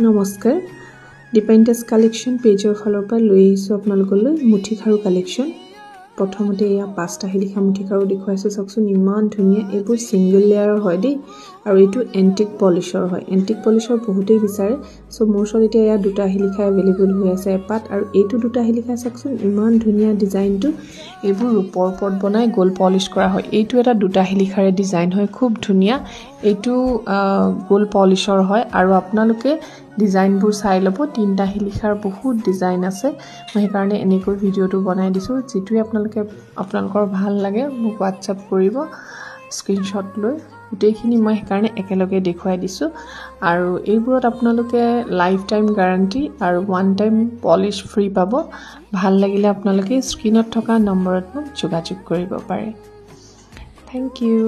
নমস্কাৰ dependence collection পেজৰ ফালৰ পৰা লৈ আহিছো আপোনালোকলৈ মুঠি খাৰু কালেকশন প্ৰথমতে এয়া পাঁচটা হিলিখা মুঠি খাৰু দেখুৱাইছো চাওকচোন ইমান ধুনীয়া এইবোৰ সিঙ্গল লেয়াৰৰ হয় দেই আৰু এইটো এন্টিক পলিশৰ হয় এন্টিক পলিশৰ বহুতেই বিচাৰে সো মোৰ ওচৰত এতিয়া এয়া দুটা হিলিখা अवेलेबल হৈ আছে পাত আৰু এইটো দুটা হিলিখা চাওকচোন ইমান ধুনীয়া ডিজাইনটো এইবোৰ ৰূপৰ ওপৰত বনাই গোল পলিশ কৰা হয় এইটো এটা দুটা হিলিখাৰে ডিজাইন হয় খুব ধুনীয়া এইটো গোল পলিশৰ হয় আৰু আপোনালোকে ডিজাইনবোৰ চাই লব তিনটা হিলিখাৰ বহুত ডিজাইন আছে মই কাৰণে এনেকৈ ভিডিওটো বনাই দিছো যেটো আপোনালোকৰ ভাল লাগে মোক WhatsApp কৰিব স্ক্ৰিনশ্বট লৈ গোটেইখিনি মই কাৰণে একেলগে দেখুৱাই দিছো আৰু এইবোৰত আপোনালোকে লাইফ টাইম গ্যাৰান্টি আৰু ওৱান টাইম পলিশ ফ্ৰী পাব ভাল লাগিলে আপোনালোকে স্ক্ৰিনত থকা নম্বৰত মোক যোগাযোগ কৰিব পাৰে থ্যাংক ইউ